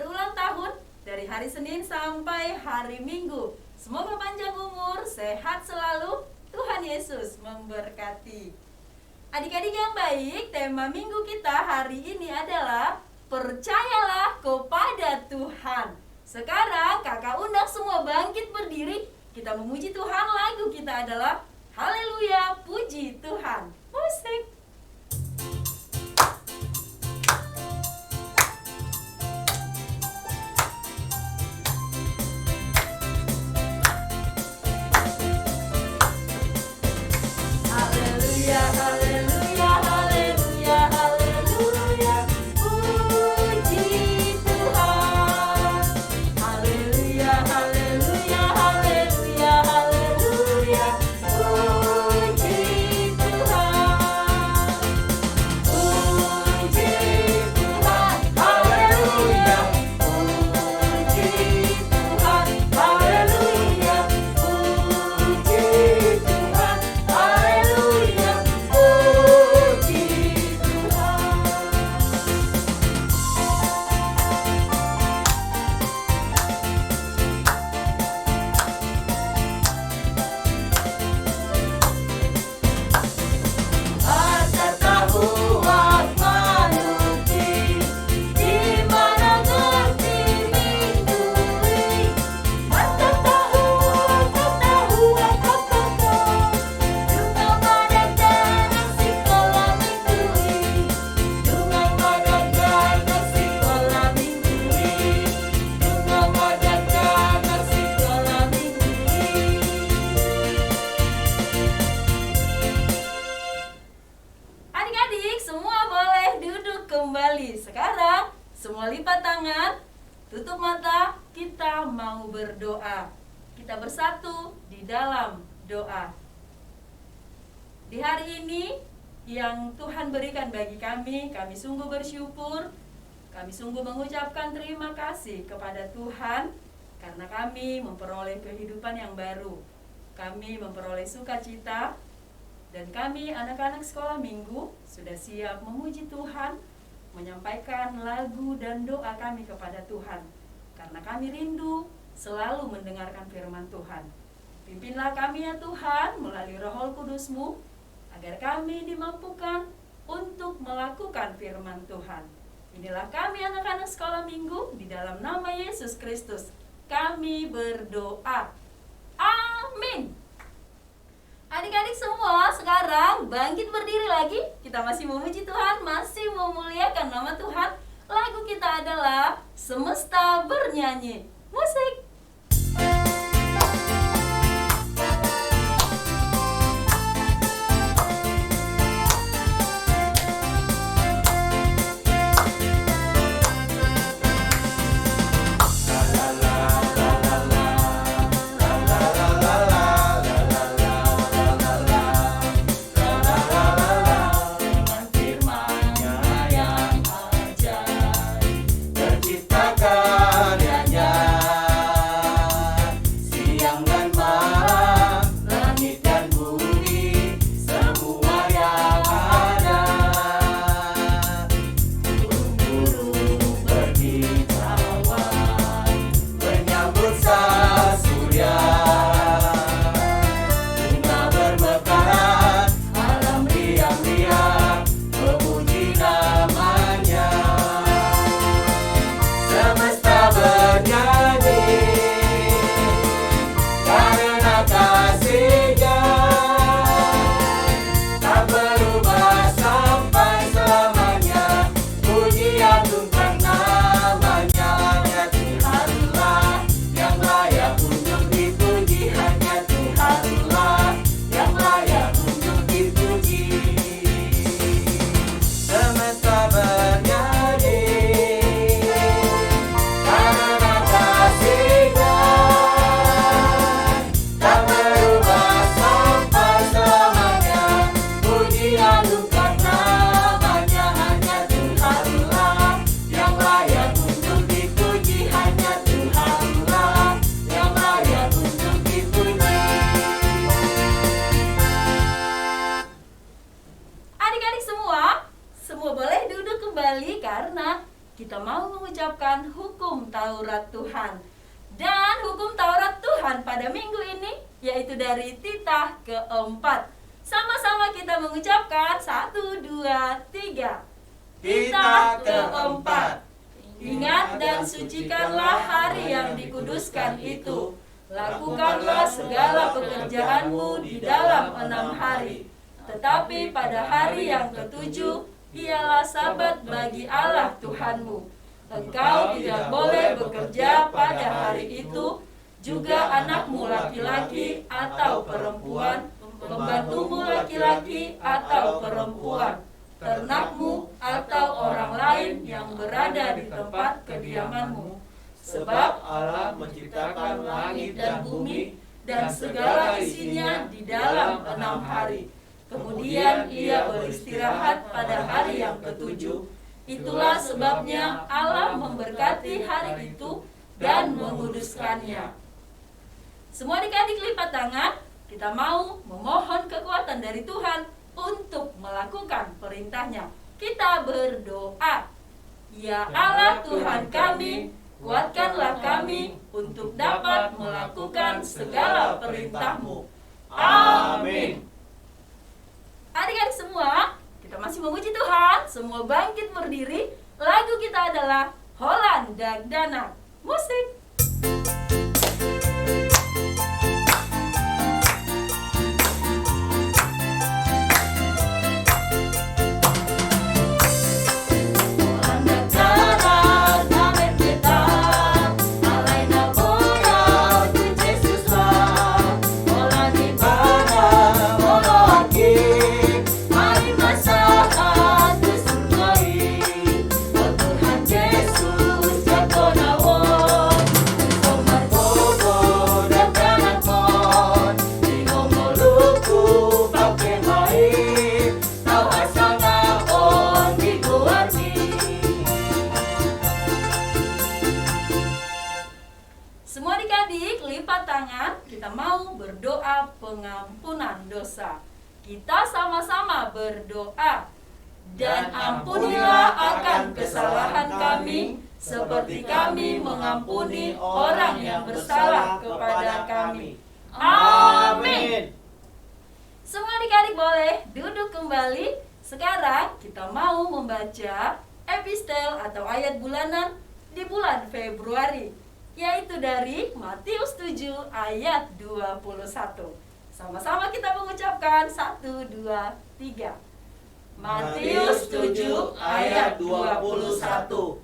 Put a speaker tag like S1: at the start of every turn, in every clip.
S1: berulang tahun dari hari Senin sampai hari Minggu. Semoga panjang umur, sehat selalu, Tuhan Yesus memberkati. Adik-adik yang baik, tema minggu kita hari ini adalah percayalah kepada Tuhan. Sekarang kakak undang semua bangkit berdiri. Kita memuji Tuhan, lagu kita adalah Haleluya, puji Tuhan. Musik. Sekarang semua lipat tangan, tutup mata, kita mau berdoa. Kita bersatu di dalam doa. Di hari ini yang Tuhan berikan bagi kami sungguh bersyukur. Kami sungguh mengucapkan terima kasih kepada Tuhan karena kami memperoleh kehidupan yang baru. Kami memperoleh sukacita, dan kami anak-anak sekolah minggu sudah siap memuji Tuhan, menyampaikan lagu dan doa kami kepada Tuhan, karena kami rindu selalu mendengarkan firman Tuhan. Pimpinlah kami ya Tuhan melalui Roh Kudus-Mu, agar kami dimampukan untuk melakukan firman Tuhan. Inilah kami anak-anak sekolah minggu, di dalam nama Yesus Kristus kami berdoa. Amin. Adik-adik semua sekarang bangkit berdiri lagi. Kita masih memuji Tuhan, masih memuliakan nama Tuhan. Lagu kita adalah Semesta Bernyanyi. Musik.
S2: Semesta
S1: Taurat Tuhan. Dan hukum Taurat Tuhan pada minggu ini yaitu dari titah keempat. Sama-sama kita mengucapkan 1, 2, 3. Titah keempat. Ingat dan sucikanlah hari yang dikuduskan itu. Lakukanlah segala pekerjaanmu di dalam 6 hari. Tetapi pada hari yang ketujuh ialah sabat bagi Allah Tuhanmu. Engkau tidak boleh bekerja pada hari itu, juga anakmu laki-laki atau perempuan, pembantumu laki-laki atau perempuan, ternakmu atau orang lain yang berada di tempat kediamanmu. Sebab
S2: Allah menciptakan langit dan bumi
S1: dan segala isinya di dalam 6 hari. Kemudian ia beristirahat pada hari yang ketujuh. Itulah sebabnya Allah memberkati hari itu dan menguduskannya. Semua adik-adik lipat tangan, kita mau memohon kekuatan dari Tuhan untuk melakukan perintahnya. Kita berdoa. Ya Allah Tuhan kami, kuatkanlah kami untuk dapat melakukan segala perintah-Mu. Amin. Adik-adik semua, kita masih memuji Tuhan. Semua bangkit berdiri. Lagu kita adalah Holland Dagdana. Musik. Semua adik-adik lipat tangan, kita mau berdoa pengampunan dosa. Kita sama-sama berdoa. Dan ampunilah akan kesalahan kami, seperti kami mengampuni orang yang bersalah kepada kami. Amin. Semua adik-adik boleh duduk kembali. Sekarang kita mau membaca epistel atau ayat bulanan di bulan Februari, yaitu dari Matius 7 ayat 21. Sama-sama kita mengucapkan 1, 2, 3. Matius 7 ayat 21.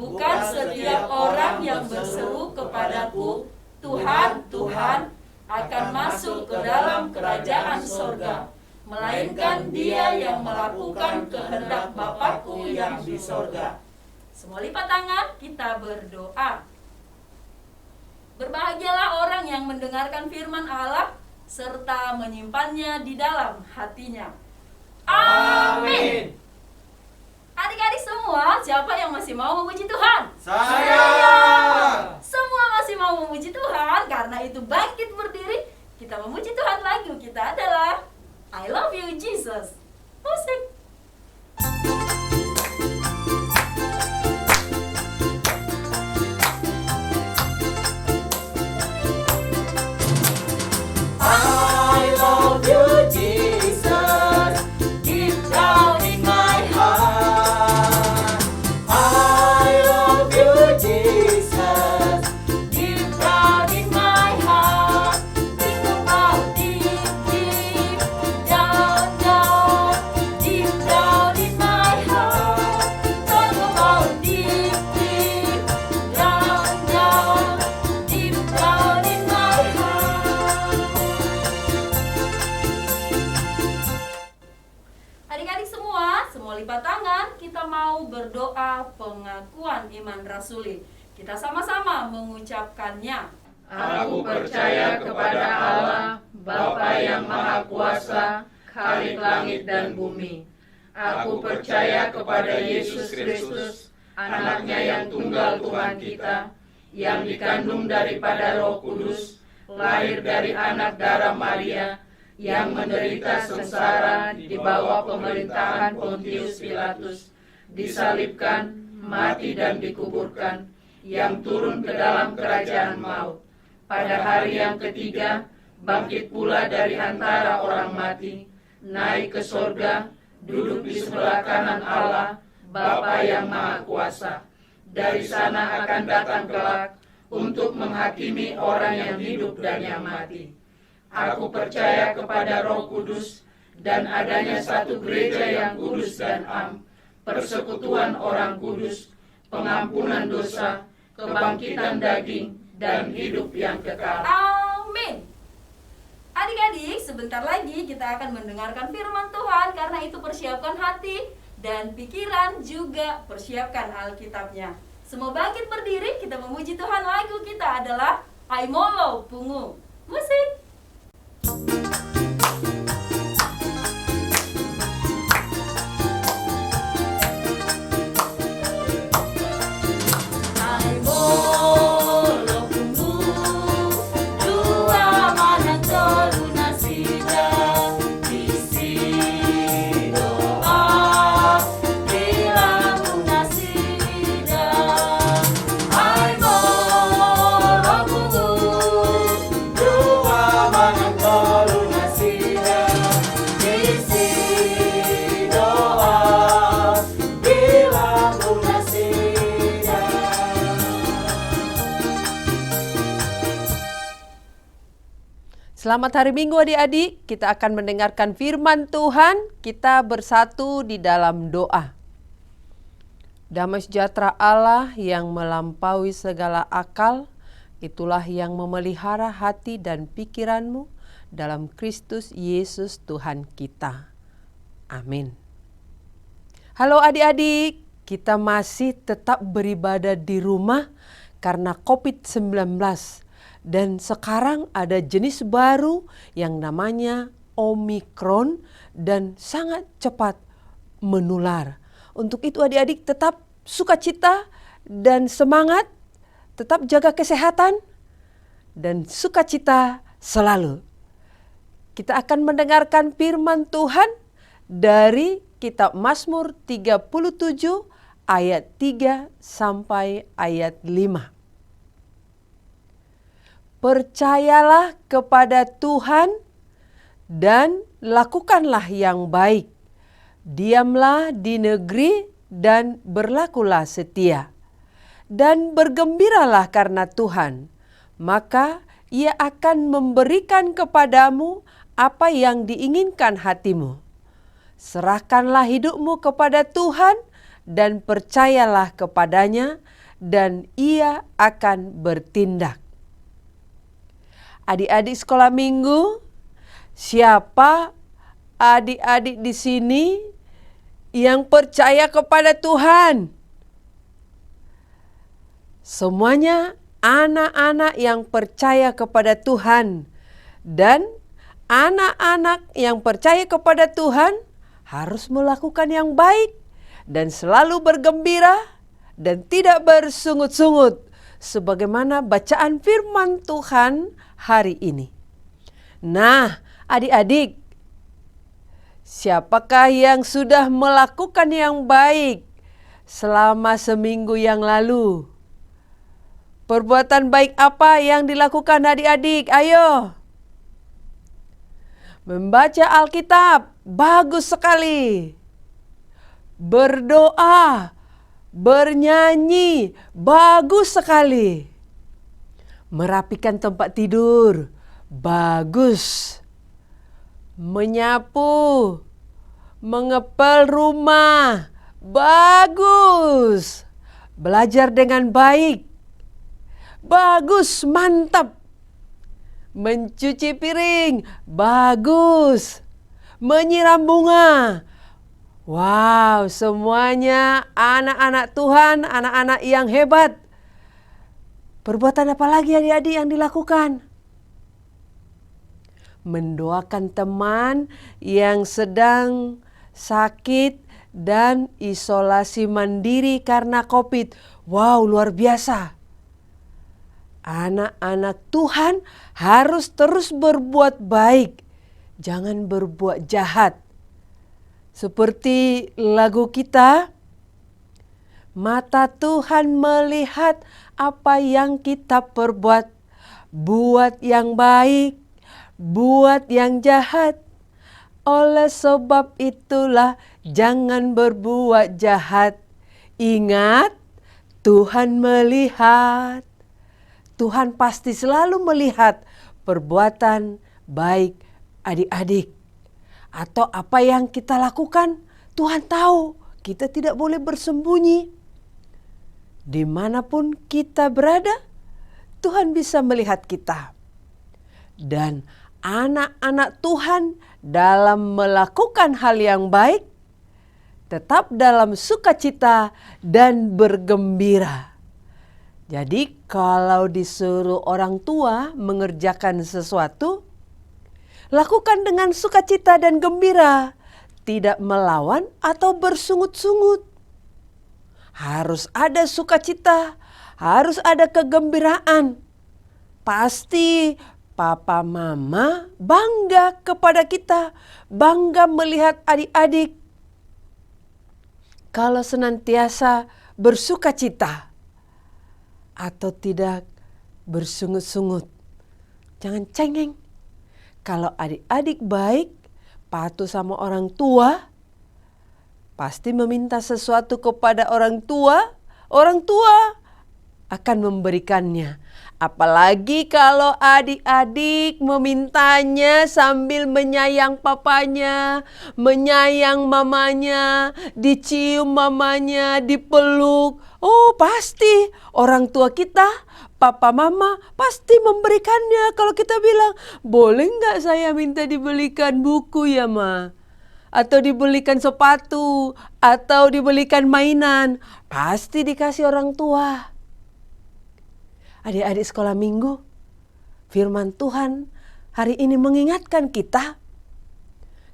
S1: Bukan setiap orang yang berseru kepadaku, Tuhan, Tuhan, akan masuk ke dalam kerajaan sorga, melainkan dia yang melakukan kehendak Bapakku yang di sorga. Semua lipat tangan, kita berdoa. Berbahagialah orang yang mendengarkan firman Allah serta menyimpannya di dalam hatinya. Amin. Adik-adik semua, siapa yang masih mau memuji Tuhan?
S2: Saya.
S1: Semua masih mau memuji Tuhan, karena itu bangkit berdiri. Kita memuji Tuhan, lagu kita adalah I Love You Jesus. Musik. I love you, Jesus, deep down in my heart. I love you, Jesus, deep down in my heart. Think about deep down, deep down in my heart. Talk about deep down, deep down in my heart. Adik-adik semua lipat tangan, kita mau berdoa pengakuan iman rasuli. Kita sama-sama mengucapkannya.
S3: Aku percaya kepada Allah, Bapa yang Maha Kuasa, Khalik langit dan bumi. Aku percaya kepada Yesus Kristus, Anaknya yang tunggal Tuhan kita, yang dikandung daripada Roh Kudus, lahir dari anak darah Maria, yang menderita sengsara di bawah pemerintahan Pontius Pilatus, disalibkan, mati dan dikuburkan. yang turun ke dalam kerajaan maut. Pada hari yang ketiga, bangkit pula dari antara orang mati, naik ke sorga, duduk di sebelah kanan Allah, Bapa yang Maha Kuasa. Dari sana akan datang kelak untuk menghakimi orang yang hidup dan yang mati. Aku percaya kepada Roh Kudus dan adanya satu gereja yang kudus dan am, persekutuan orang kudus, pengampunan dosa, kebangkitan daging, dan hidup yang kekal.
S1: Amin. Adik-adik, sebentar lagi kita akan mendengarkan firman Tuhan. Karena itu persiapkan hati dan pikiran, juga persiapkan Alkitabnya. Semua bangkit berdiri, kita memuji Tuhan. Lagu kita adalah Aimolo Pungu. Musik.
S4: Selamat hari Minggu adik-adik, kita akan mendengarkan firman Tuhan, kita bersatu di dalam doa. Damai sejahtera Allah yang melampaui segala akal, itulah yang memelihara hati dan pikiranmu dalam Kristus Yesus Tuhan kita. Amin. Halo adik-adik, kita masih tetap beribadah di rumah karena COVID-19. Dan sekarang ada jenis baru yang namanya Omikron dan sangat cepat menular. Untuk itu adik-adik tetap sukacita dan semangat, tetap jaga kesehatan dan sukacita selalu. Kita akan mendengarkan firman Tuhan dari kitab Mazmur 37 ayat 3 sampai ayat 5. Percayalah kepada Tuhan dan lakukanlah yang baik. Diamlah di negeri dan berlakulah setia. Dan bergembiralah karena Tuhan, maka Ia akan memberikan kepadamu apa yang diinginkan hatimu. Serahkanlah hidupmu kepada Tuhan dan percayalah kepadanya, dan Ia akan bertindak. Adik-adik sekolah minggu, siapa adik-adik di sini yang percaya kepada Tuhan? Semuanya anak-anak yang percaya kepada Tuhan. Dan anak-anak yang percaya kepada Tuhan harus melakukan yang baik dan selalu bergembira dan tidak bersungut-sungut, sebagaimana bacaan firman Tuhan hari ini. Nah, adik-adik, siapakah yang sudah melakukan yang baik selama seminggu yang lalu? Perbuatan baik apa yang dilakukan adik-adik? Ayo. Membaca Alkitab, bagus sekali. Berdoa, bernyanyi, bagus sekali. Merapikan tempat tidur, bagus. Menyapu, mengepel rumah, bagus. Belajar dengan baik, bagus, mantap. Mencuci piring, bagus. Menyiram bunga, wow, semuanya anak-anak Tuhan, anak-anak yang hebat. Perbuatan apa lagi adik-adik yang dilakukan? Mendoakan teman yang sedang sakit dan isolasi mandiri karena COVID. Wow, luar biasa. Anak-anak Tuhan harus terus berbuat baik, jangan berbuat jahat. Seperti lagu kita, mata Tuhan melihat apa yang kita perbuat, buat yang baik, buat yang jahat. Oleh sebab itulah jangan berbuat jahat. Ingat, Tuhan melihat. Tuhan pasti selalu melihat perbuatan baik adik-adik. Atau apa yang kita lakukan, Tuhan tahu. Kita tidak boleh bersembunyi. Dimanapun kita berada, Tuhan bisa melihat kita. Dan anak-anak Tuhan dalam melakukan hal yang baik, tetap dalam sukacita dan bergembira. Jadi kalau disuruh orang tua mengerjakan sesuatu, lakukan dengan sukacita dan gembira, tidak melawan atau bersungut-sungut. Harus ada sukacita, harus ada kegembiraan. Pasti papa mama bangga kepada kita, bangga melihat adik-adik kalau senantiasa bersukacita atau tidak bersungut-sungut. Jangan cengeng. Kalau adik-adik baik, patuh sama orang tua, pasti meminta sesuatu kepada orang tua akan memberikannya. Apalagi kalau adik-adik memintanya sambil menyayang papanya, menyayang mamanya, dicium mamanya, dipeluk. Oh pasti orang tua kita, papa mama pasti memberikannya. Kalau kita bilang, boleh nggak saya minta dibelikan buku ya ma? Atau dibelikan sepatu, atau dibelikan mainan. Pasti dikasih orang tua. Adik-adik sekolah minggu, firman Tuhan hari ini mengingatkan kita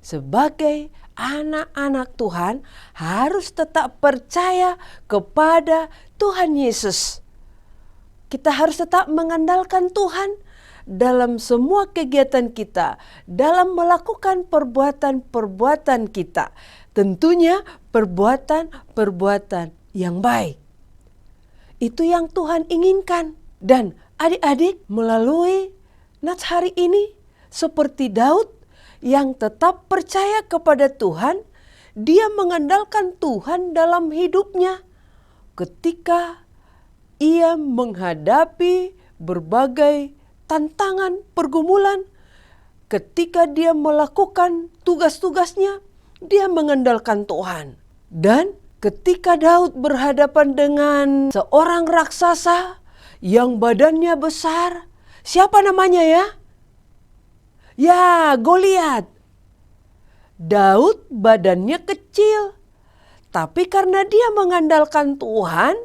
S4: sebagai anak-anak Tuhan harus tetap percaya kepada Tuhan Yesus. Kita harus tetap mengandalkan Tuhan dalam semua kegiatan kita, dalam melakukan perbuatan-perbuatan kita. Tentunya perbuatan-perbuatan yang baik. Itu yang Tuhan inginkan. Dan adik-adik melalui nats hari ini seperti Daud yang tetap percaya kepada Tuhan, dia mengandalkan Tuhan dalam hidupnya ketika ia menghadapi berbagai tantangan, pergumulan. Ketika dia melakukan tugas-tugasnya, dia mengandalkan Tuhan. Dan ketika Daud berhadapan dengan seorang raksasa yang badannya besar, siapa namanya ya? Ya, Goliat. Daud badannya kecil, tapi karena dia mengandalkan Tuhan,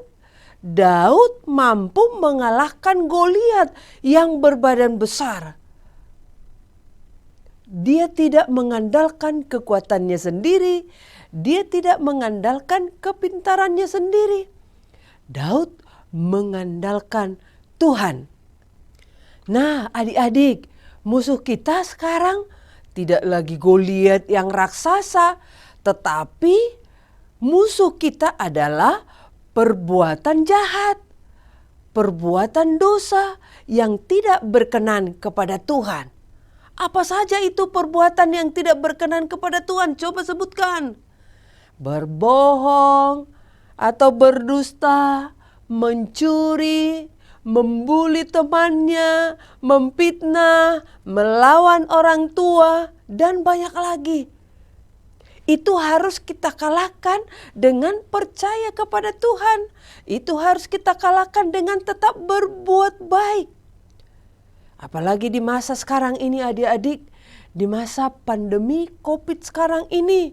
S4: Daud mampu mengalahkan Goliat yang berbadan besar. Dia tidak mengandalkan kekuatannya sendiri, dia tidak mengandalkan kepintarannya sendiri. Daud mengandalkan Tuhan. Nah, adik-adik, musuh kita sekarang tidak lagi Goliat yang raksasa, tetapi musuh kita adalah perbuatan jahat, perbuatan dosa yang tidak berkenan kepada Tuhan. Apa saja itu perbuatan yang tidak berkenan kepada Tuhan? Coba sebutkan. Berbohong atau berdusta, mencuri, membuli temannya, memfitnah, melawan orang tua, dan banyak lagi. Itu harus kita kalahkan dengan percaya kepada Tuhan. Itu harus kita kalahkan dengan tetap berbuat baik. Apalagi di masa sekarang ini adik-adik, di masa pandemi COVID sekarang ini,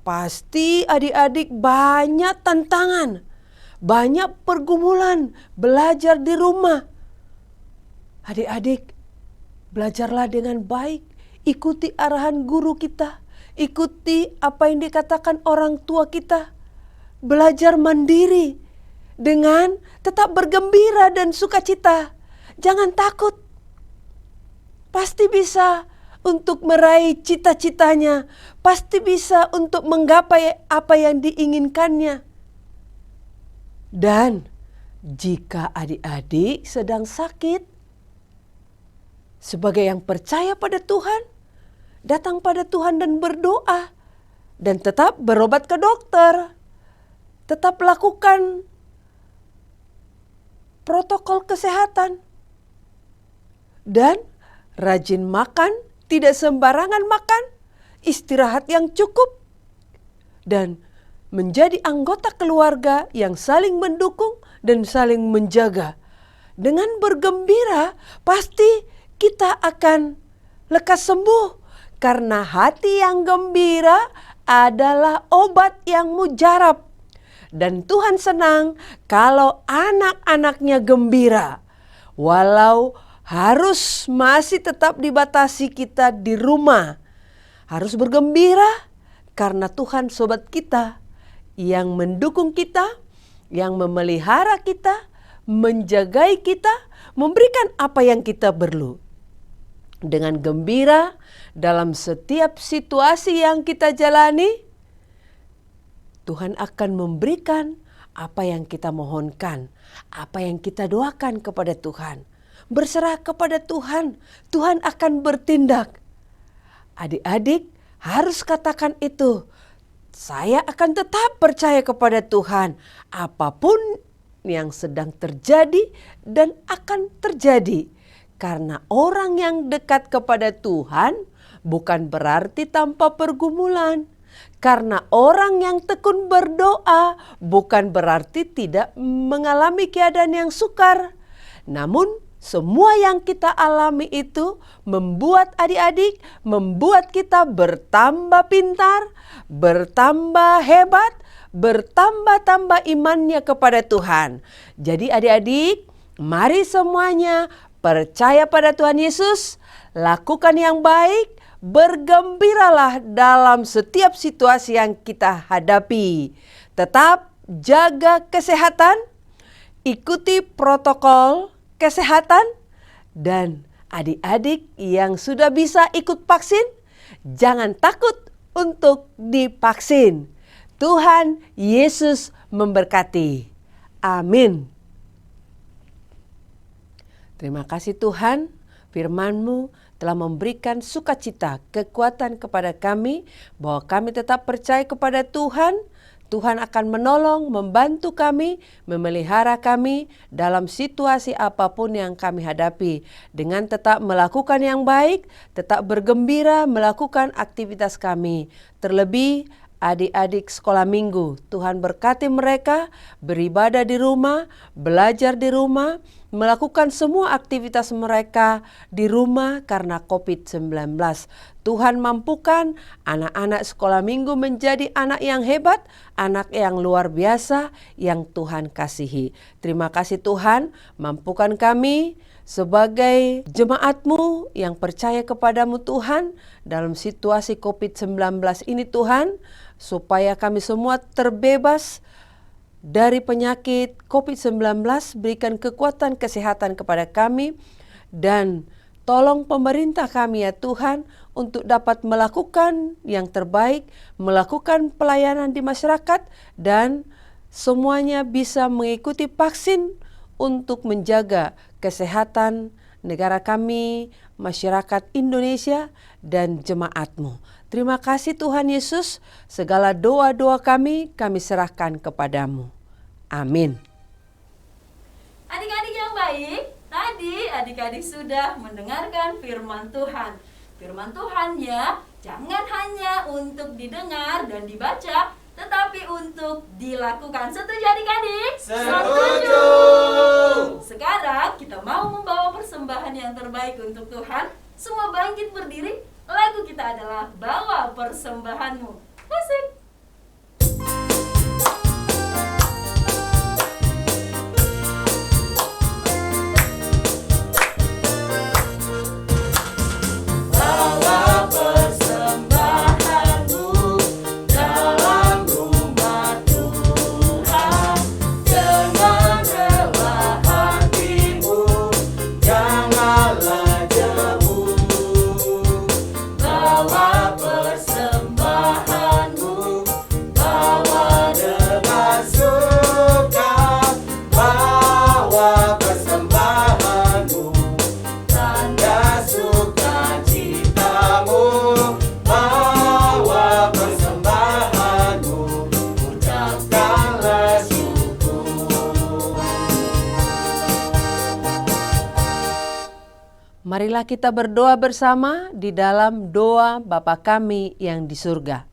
S4: pasti adik-adik banyak tantangan. Banyak pergumulan, belajar di rumah. Adik-adik, belajarlah dengan baik. Ikuti arahan guru kita. Ikuti apa yang dikatakan orang tua kita. Belajar mandiri dengan tetap bergembira dan sukacita. Jangan takut. Pasti bisa untuk meraih cita-citanya. Pasti bisa untuk menggapai apa yang diinginkannya. Dan Jika adik-adik sedang sakit, sebagai yang percaya pada Tuhan, datang pada Tuhan dan berdoa. Dan tetap berobat ke dokter. Tetap lakukan protokol kesehatan. Dan rajin makan, tidak sembarangan makan. Istirahat yang cukup. Dan menjadi anggota keluarga yang saling mendukung dan saling menjaga. Dengan bergembira, pasti kita akan lekas sembuh. Karena hati yang gembira adalah obat yang mujarab. Dan Tuhan senang kalau anak-anaknya gembira. Walau harus masih tetap dibatasi kita di rumah. Harus bergembira karena Tuhan sobat kita yang mendukung kita, yang memelihara kita, menjagai kita, memberikan apa yang kita perlu. Dengan gembira dalam setiap situasi yang kita jalani, Tuhan akan memberikan apa yang kita mohonkan, apa yang kita doakan kepada Tuhan. Berserah kepada Tuhan, Tuhan akan bertindak. Adik-adik harus katakan itu. Saya akan tetap percaya kepada Tuhan, apapun yang sedang terjadi dan akan terjadi. Karena orang yang dekat kepada Tuhan bukan berarti tanpa pergumulan. Karena orang yang tekun berdoa bukan berarti tidak mengalami keadaan yang sukar. Namun semua yang kita alami itu membuat adik-adik, membuat kita bertambah pintar, bertambah hebat, bertambah-tambah imannya kepada Tuhan. Jadi adik-adik, mari semuanya percaya pada Tuhan Yesus, lakukan yang baik, bergembiralah dalam setiap situasi yang kita hadapi. Tetap jaga kesehatan, ikuti protokol kesehatan, dan adik-adik yang sudah bisa ikut vaksin, jangan takut untuk divaksin. Tuhan Yesus memberkati. Amin. Terima kasih Tuhan, firman-Mu telah memberikan sukacita, kekuatan kepada kami, bahwa kami tetap percaya kepada Tuhan. Tuhan akan menolong, membantu kami, memelihara kami dalam situasi apapun yang kami hadapi. Dengan tetap melakukan yang baik, tetap bergembira melakukan aktivitas kami. Terlebih adik-adik sekolah minggu, Tuhan berkati mereka beribadah di rumah, belajar di rumah, melakukan semua aktivitas mereka di rumah karena COVID-19. Tuhan mampukan anak-anak sekolah minggu menjadi anak yang hebat, anak yang luar biasa yang Tuhan kasihi. Terima kasih Tuhan, mampukan kami sebagai jemaat-Mu yang percaya kepadamu Tuhan dalam situasi COVID-19 ini Tuhan, supaya kami semua terbebas dari penyakit COVID-19, berikan kekuatan kesehatan kepada kami, dan tolong pemerintah kami ya Tuhan untuk dapat melakukan yang terbaik, melakukan pelayanan di masyarakat, dan semuanya bisa mengikuti vaksin untuk menjaga kesehatan negara kami, masyarakat Indonesia, dan jemaat-Mu. Terima kasih Tuhan Yesus, segala doa-doa kami serahkan kepadamu. Amin.
S1: Adik-adik yang baik, tadi adik-adik sudah mendengarkan firman Tuhan. Firman Tuhan ya, jangan hanya untuk didengar dan dibaca, tetapi untuk dilakukan. Setuju adik-adik?
S2: Setuju.
S1: Sekarang kita mau membawa persembahan yang terbaik untuk Tuhan. Semua bangkit berdiri. Lagu kita adalah Bawa Persembahanmu. Musik.
S2: Bawa persembahanmu dalam rumah Tuhan dengan rela hatimu, janganlah jemu. Bawa persembahanmu
S4: Marilah kita berdoa bersama di dalam doa Bapa kami yang di surga.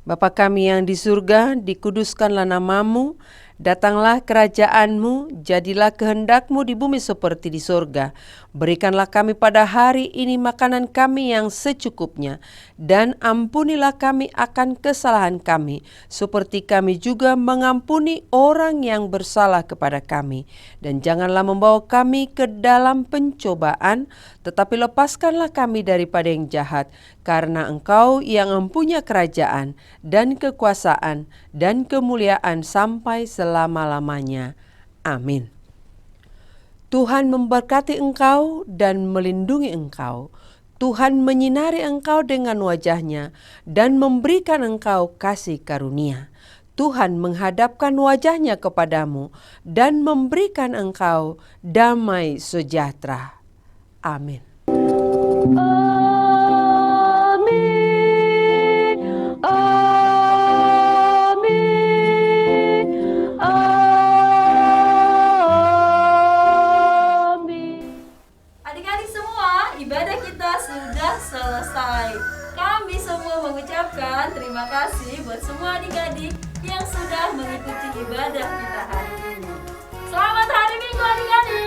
S4: Bapa kami yang di surga, dikuduskanlah namamu, datanglah kerajaan-Mu, jadilah kehendak-Mu di bumi seperti di surga. Berikanlah kami pada hari ini makanan kami yang secukupnya, dan ampunilah kami akan kesalahan kami, seperti kami juga mengampuni orang yang bersalah kepada kami. Dan janganlah membawa kami ke dalam pencobaan, tetapi lepaskanlah kami daripada yang jahat, karena Engkau yang mempunyai kerajaan dan kekuasaan dan kemuliaan sampai selama-lamanya. Amin. Tuhan memberkati engkau dan melindungi engkau. Tuhan menyinari engkau dengan wajah-Nya dan memberikan engkau kasih karunia. Tuhan menghadapkan wajah-Nya kepadamu dan memberikan engkau damai sejahtera. Amin.
S1: Adik-adik semua, ibadah kita sudah selesai. Kami semua mengucapkan terima kasih buat semua adik-adik yang sudah mengikuti ibadah kita hari ini. Selamat hari Minggu adik-adik.